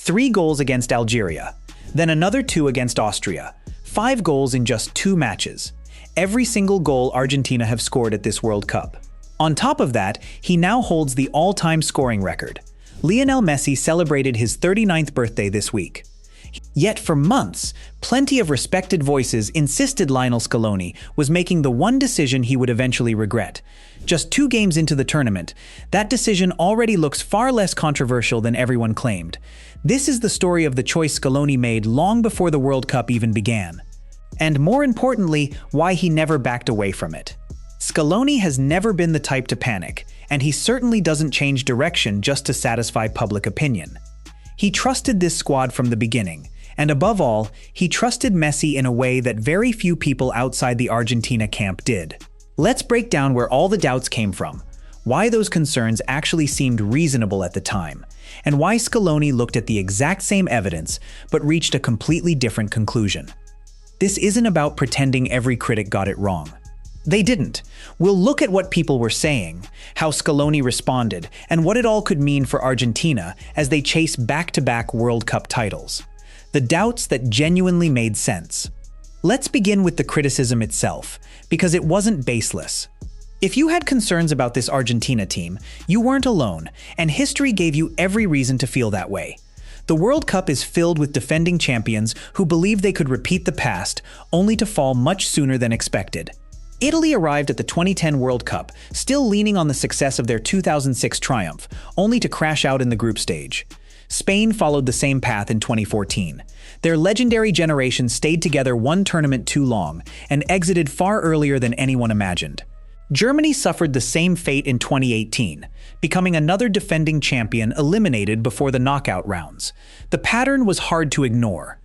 3 goals against Algeria, then another 2 against Austria, 5 goals in just 2 matches. Every single goal Argentina have scored at this World Cup. On top of that, he now holds the all-time scoring record. Lionel Messi celebrated his 39th birthday this week. Yet for months, plenty of respected voices insisted Lionel Scaloni was making the one decision he would eventually regret. Just 2 games into the tournament, that decision already looks far less controversial than everyone claimed. This is the story of the choice Scaloni made long before the World Cup even began. And more importantly, why he never backed away from it. Scaloni has never been the type to panic, and he certainly doesn't change direction just to satisfy public opinion. He trusted this squad from the beginning, and above all, he trusted Messi in a way that very few people outside the Argentina camp did. Let's break down where all the doubts came from, why those concerns actually seemed reasonable at the time, and why Scaloni looked at the exact same evidence but reached a completely different conclusion. This isn't about pretending every critic got it wrong. They didn't. We'll look at what people were saying, how Scaloni responded, and what it all could mean for Argentina as they chase back-to-back World Cup titles. The doubts that genuinely made sense. Let's begin with the criticism itself, because it wasn't baseless. If you had concerns about this Argentina team, you weren't alone, and history gave you every reason to feel that way. The World Cup is filled with defending champions who believed they could repeat the past, only to fall much sooner than expected. Italy arrived at the 2010 World Cup, still leaning on the success of their 2006 triumph, only to crash out in the group stage. Spain followed the same path in 2014. Their legendary generation stayed together one tournament too long and exited far earlier than anyone imagined. Germany suffered the same fate in 2018, becoming another defending champion eliminated before the knockout rounds. The pattern was hard to ignore.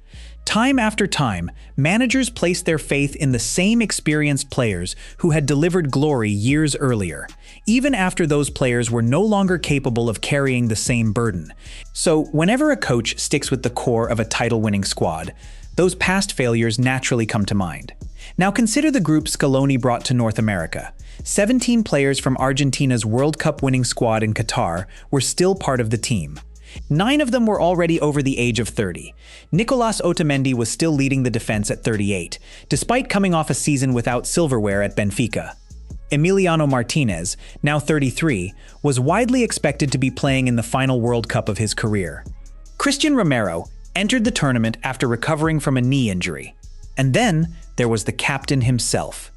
Time after time, managers placed their faith in the same experienced players who had delivered glory years earlier, even after those players were no longer capable of carrying the same burden. So, whenever a coach sticks with the core of a title-winning squad, those past failures naturally come to mind. Now consider the group Scaloni brought to North America. 17 players from Argentina's World Cup winning squad in Qatar were still part of the team. 9 of them were already over the age of 30. Nicolas Otamendi was still leading the defense at 38, despite coming off a season without silverware at Benfica. Emiliano Martinez, now 33, was widely expected to be playing in the final World Cup of his career. Christian Romero entered the tournament after recovering from a knee injury. And then there was the captain himself.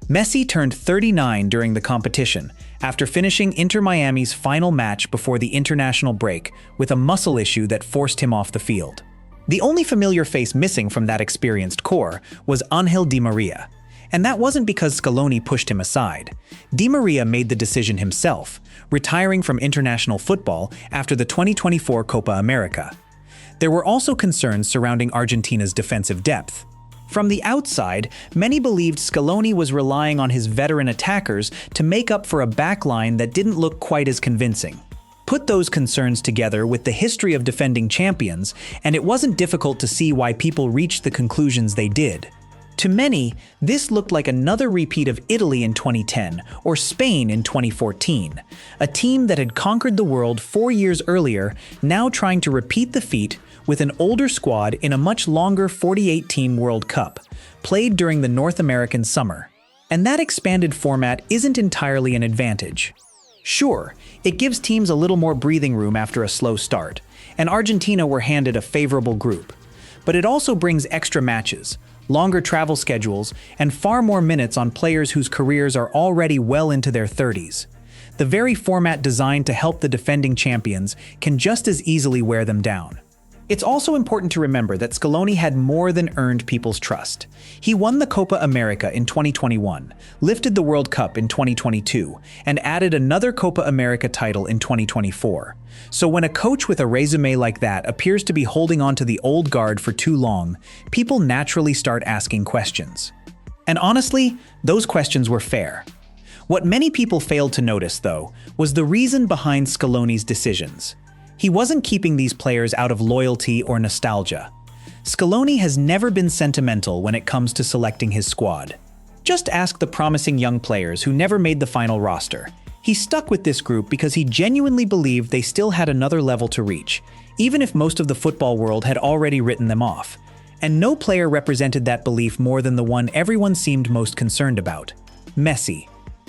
Messi turned 39 during the competition after finishing Inter Miami's final match before the international break with a muscle issue that forced him off the field. The only familiar face missing from that experienced core was Ángel Di María, and that wasn't because Scaloni pushed him aside. Di María made the decision himself, retiring from international football after the 2024 Copa America. There were also concerns surrounding Argentina's defensive depth. From the outside, many believed Scaloni was relying on his veteran attackers to make up for a backline that didn't look quite as convincing. Put those concerns together with the history of defending champions, and it wasn't difficult to see why people reached the conclusions they did. To many, this looked like another repeat of Italy in 2010 or Spain in 2014, a team that had conquered the world 4 years earlier, now trying to repeat the feat with an older squad in a much longer 48-team World Cup, played during the North American summer. And that expanded format isn't entirely an advantage. Sure, it gives teams a little more breathing room after a slow start, and Argentina were handed a favorable group. But it also brings extra matches, longer travel schedules, and far more minutes on players whose careers are already well into their 30s. The very format designed to help the defending champions can just as easily wear them down. It's also important to remember that Scaloni had more than earned people's trust. He won the Copa America in 2021, lifted the World Cup in 2022, and added another Copa America title in 2024. So when a coach with a resume like that appears to be holding on to the old guard for too long, people naturally start asking questions. And honestly, those questions were fair. What many people failed to notice, though, was the reason behind Scaloni's decisions. He wasn't keeping these players out of loyalty or nostalgia. Scaloni has never been sentimental when it comes to selecting his squad. Just ask the promising young players who never made the final roster. He stuck with this group because he genuinely believed they still had another level to reach, even if most of the football world had already written them off. And no player represented that belief more than the one everyone seemed most concerned about: Messi.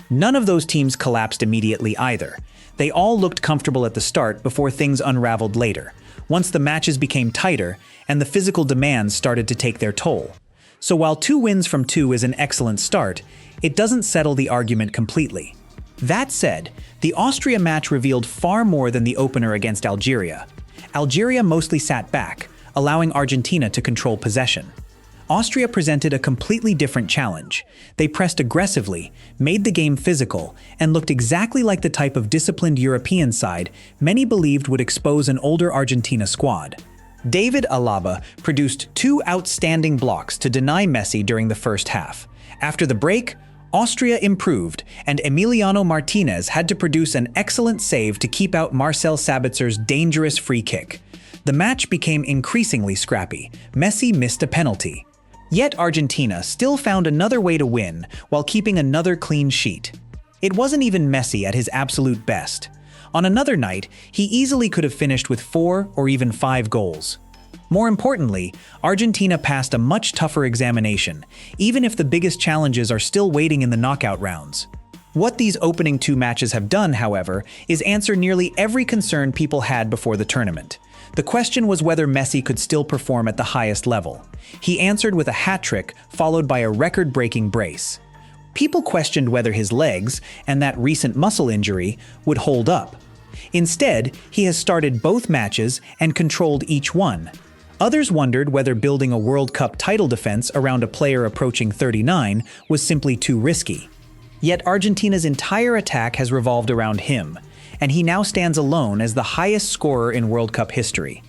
None of those teams collapsed immediately either. They all looked comfortable at the start before things unraveled later, once the matches became tighter and the physical demands started to take their toll. So while 2 wins from 2 is an excellent start, it doesn't settle the argument completely. That said, the Austria match revealed far more than the opener against Algeria. Algeria mostly sat back, allowing Argentina to control possession. Austria presented a completely different challenge. They pressed aggressively, made the game physical, and looked exactly like the type of disciplined European side many believed would expose an older Argentina squad. David Alaba produced 2 outstanding blocks to deny Messi during the first half. After the break, Austria improved, and Emiliano Martinez had to produce an excellent save to keep out Marcel Sabitzer's dangerous free kick. The match became increasingly scrappy. Messi missed a penalty. Yet Argentina still found another way to win while keeping another clean sheet. It wasn't even Messi at his absolute best. On another night, he easily could have finished with 4 or even 5 goals. More importantly, Argentina passed a much tougher examination, even if the biggest challenges are still waiting in the knockout rounds. What these opening 2 matches have done, however, is answer nearly every concern people had before the tournament. The question was whether Messi could still perform at the highest level. He answered with a hat-trick, followed by a record-breaking brace. People questioned whether his legs, and that recent muscle injury, would hold up. Instead, he has started both matches and controlled each one. Others wondered whether building a World Cup title defense around a player approaching 39 was simply too risky. Yet Argentina's entire attack has revolved around him, and he now stands alone as the highest scorer in World Cup history.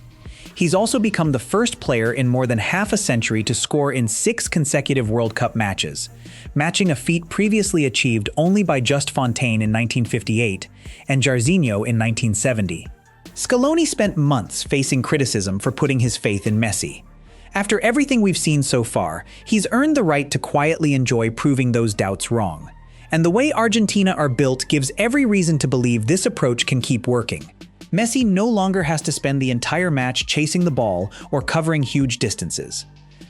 He's also become the first player in more than half a century to score in 6 consecutive World Cup matches, matching a feat previously achieved only by Just Fontaine in 1958 and Jairzinho in 1970. Scaloni spent months facing criticism for putting his faith in Messi. After everything we've seen so far, he's earned the right to quietly enjoy proving those doubts wrong. And the way Argentina are built gives every reason to believe this approach can keep working. Messi no longer has to spend the entire match chasing the ball or covering huge distances.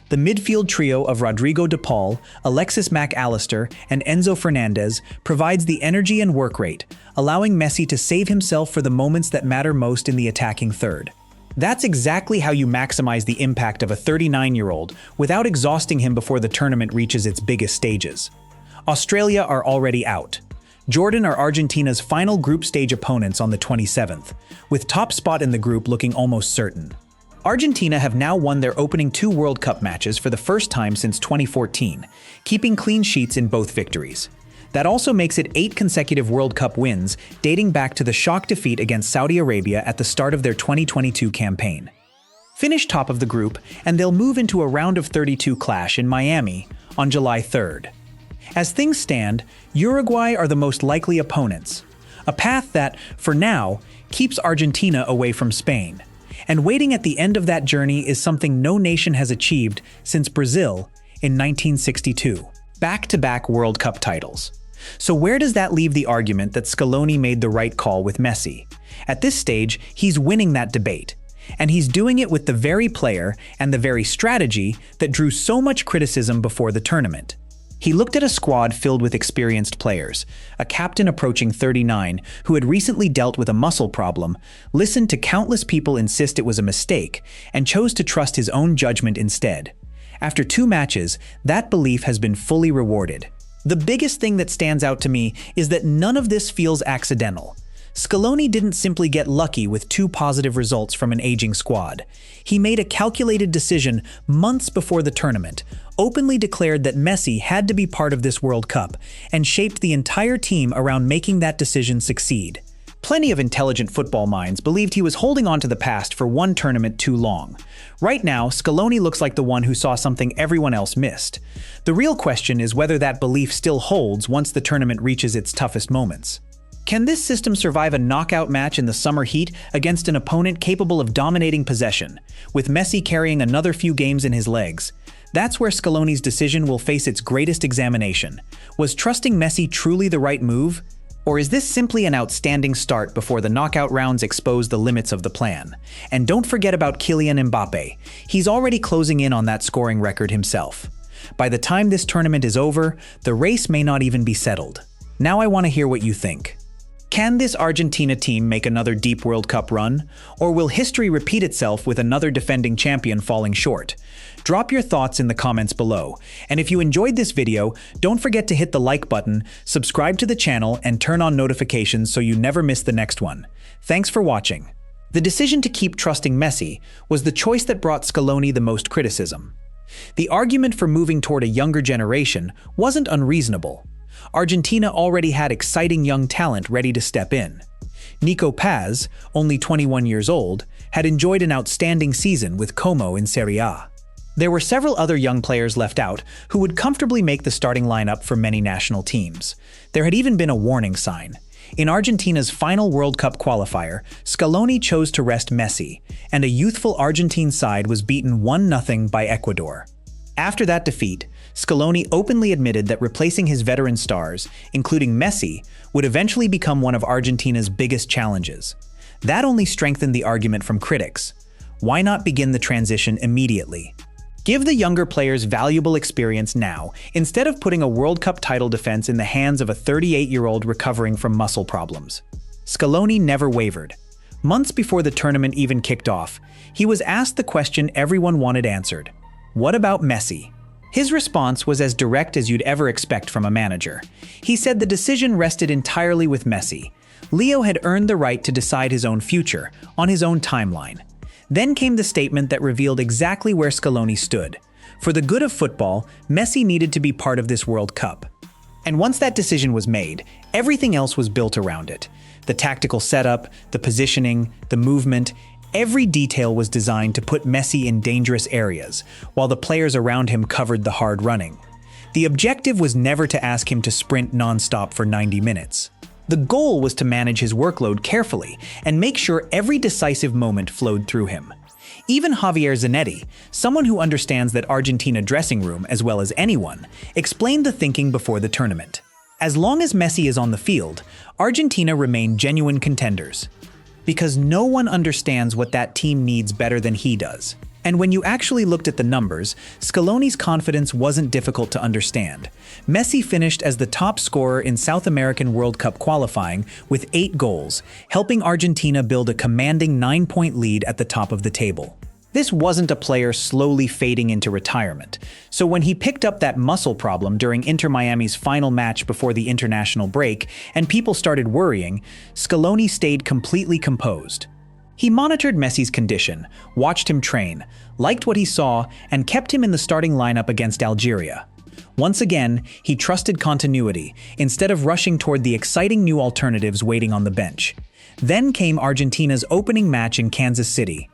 The midfield trio of Rodrigo de Paul, Alexis Mac Allister, and Enzo Fernandez provides the energy and work rate, allowing Messi to save himself for the moments that matter most in the attacking third. That's exactly how you maximize the impact of a 39-year-old without exhausting him before the tournament reaches its biggest stages. Australia are already out. Jordan are Argentina's final group stage opponents on the 27th, with top spot in the group looking almost certain. Argentina have now won their opening 2 World Cup matches for the first time since 2014, keeping clean sheets in both victories. That also makes it 8 consecutive World Cup wins, dating back to the shock defeat against Saudi Arabia at the start of their 2022 campaign. Finish top of the group, and they'll move into a round of 32 clash in Miami on July 3rd. As things stand, Uruguay are the most likely opponents, a path that, for now, keeps Argentina away from Spain. And waiting at the end of that journey is something no nation has achieved since Brazil in 1962. Back-to-back World Cup titles. So where does that leave the argument that Scaloni made the right call with Messi? At this stage, he's winning that debate. And he's doing it with the very player and the very strategy that drew so much criticism before the tournament. He looked at a squad filled with experienced players, a captain approaching 39 who had recently dealt with a muscle problem, listened to countless people insist it was a mistake, and chose to trust his own judgment instead. After 2 matches, that belief has been fully rewarded. The biggest thing that stands out to me is that none of this feels accidental. Scaloni didn't simply get lucky with 2 positive results from an aging squad. He made a calculated decision months before the tournament, openly declared that Messi had to be part of this World Cup, and shaped the entire team around making that decision succeed. Plenty of intelligent football minds believed he was holding on to the past for one tournament too long. Right now, Scaloni looks like the one who saw something everyone else missed. The real question is whether that belief still holds once the tournament reaches its toughest moments. Can this system survive a knockout match in the summer heat against an opponent capable of dominating possession, with Messi carrying another few games in his legs? That's where Scaloni's decision will face its greatest examination. Was trusting Messi truly the right move? Or is this simply an outstanding start before the knockout rounds expose the limits of the plan? And don't forget about Kylian Mbappe. He's already closing in on that scoring record himself. By the time this tournament is over, the race may not even be settled. Now I want to hear what you think. Can this Argentina team make another deep World Cup run? Or will history repeat itself with another defending champion falling short? Drop your thoughts in the comments below. And if you enjoyed this video, don't forget to hit the like button, subscribe to the channel, and turn on notifications so you never miss the next one. Thanks for watching. The decision to keep trusting Messi was the choice that brought Scaloni the most criticism. The argument for moving toward a younger generation wasn't unreasonable. Argentina already had exciting young talent ready to step in. Nico Paz, only 21 years old, had enjoyed an outstanding season with Como in Serie A. There were several other young players left out who would comfortably make the starting lineup for many national teams. There had even been a warning sign. In Argentina's final World Cup qualifier, Scaloni chose to rest Messi, and a youthful Argentine side was beaten 1-0 by Ecuador. After that defeat, Scaloni openly admitted that replacing his veteran stars, including Messi, would eventually become one of Argentina's biggest challenges. That only strengthened the argument from critics. Why not begin the transition immediately? Give the younger players valuable experience now, instead of putting a World Cup title defense in the hands of a 38-year-old recovering from muscle problems. Scaloni never wavered. Months before the tournament even kicked off, he was asked the question everyone wanted answered. What about Messi? His response was as direct as you'd ever expect from a manager. He said the decision rested entirely with Messi. Leo had earned the right to decide his own future, on his own timeline. Then came the statement that revealed exactly where Scaloni stood. For the good of football, Messi needed to be part of this World Cup. And once that decision was made, everything else was built around it. The tactical setup, the positioning, the movement, every detail was designed to put Messi in dangerous areas, while the players around him covered the hard running. The objective was never to ask him to sprint non-stop for 90 minutes. The goal was to manage his workload carefully and make sure every decisive moment flowed through him. Even Javier Zanetti, someone who understands that Argentina dressing room as well as anyone, explained the thinking before the tournament. As long as Messi is on the field, Argentina remain genuine contenders. Because no one understands what that team needs better than he does. And when you actually looked at the numbers, Scaloni's confidence wasn't difficult to understand. Messi finished as the top scorer in South American World Cup qualifying with 8 goals, helping Argentina build a commanding 9-point lead at the top of the table. This wasn't a player slowly fading into retirement, so when he picked up that muscle problem during Inter Miami's final match before the international break and people started worrying, Scaloni stayed completely composed. He monitored Messi's condition, watched him train, liked what he saw, and kept him in the starting lineup against Algeria. Once again, he trusted continuity, instead of rushing toward the exciting new alternatives waiting on the bench. Then came Argentina's opening match in Kansas City.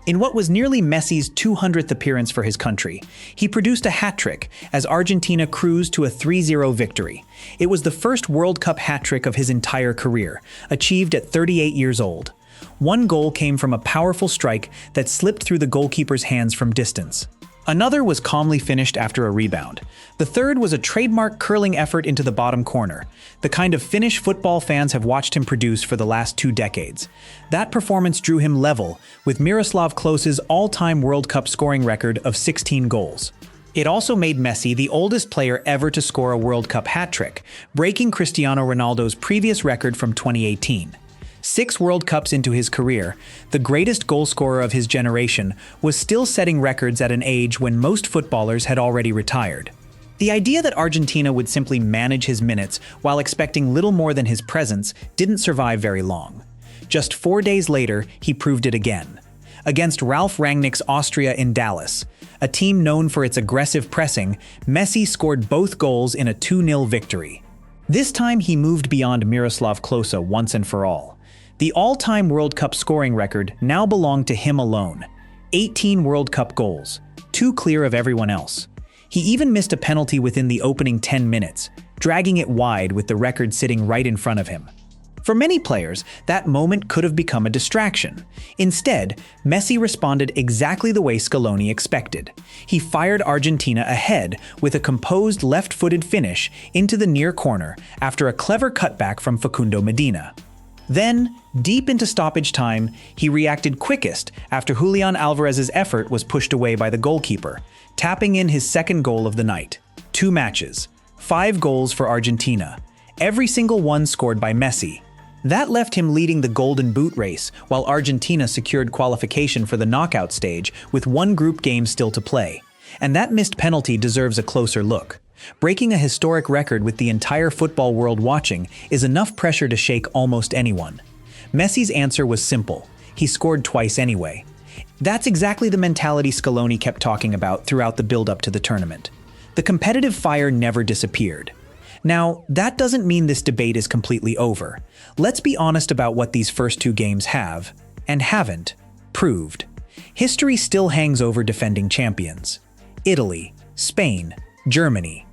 In what was nearly Messi's 200th appearance for his country, he produced a hat-trick as Argentina cruised to a 3-0 victory. It was the first World Cup hat-trick of his entire career, achieved at 38 years old. One goal came from a powerful strike that slipped through the goalkeeper's hands from distance. Another was calmly finished after a rebound. The third was a trademark curling effort into the bottom corner, the kind of Finnish football fans have watched him produce for the last 2 decades. That performance drew him level with Miroslav Klose's all-time World Cup scoring record of 16 goals. It also made Messi the oldest player ever to score a World Cup hat-trick, breaking Cristiano Ronaldo's previous record from 2018. 6 World Cups into his career, the greatest goal scorer of his generation was still setting records at an age when most footballers had already retired. The idea that Argentina would simply manage his minutes while expecting little more than his presence didn't survive very long. Just 4 days later, he proved it again. Against Ralf Rangnick's Austria in Dallas, a team known for its aggressive pressing, Messi scored both goals in a 2-0 victory. This time he moved beyond Miroslav Klose once and for all. The all-time World Cup scoring record now belonged to him alone. 18 World Cup goals, 2 clear of everyone else. He even missed a penalty within the opening 10 minutes, dragging it wide with the record sitting right in front of him. For many players, that moment could have become a distraction. Instead, Messi responded exactly the way Scaloni expected. He fired Argentina ahead with a composed left-footed finish into the near corner after a clever cutback from Facundo Medina. Then, deep into stoppage time, he reacted quickest after Julian Alvarez's effort was pushed away by the goalkeeper, tapping in his second goal of the night. 2 matches, 5 goals for Argentina, every single one scored by Messi. That left him leading the Golden Boot race, while Argentina secured qualification for the knockout stage with 1 group game still to play. And that missed penalty deserves a closer look. Breaking a historic record with the entire football world watching is enough pressure to shake almost anyone. Messi's answer was simple. He scored twice anyway. That's exactly the mentality Scaloni kept talking about throughout the build-up to the tournament. The competitive fire never disappeared. Now, that doesn't mean this debate is completely over. Let's be honest about what these first 2 games have, and haven't, proved. History still hangs over defending champions. Italy, Spain, Germany.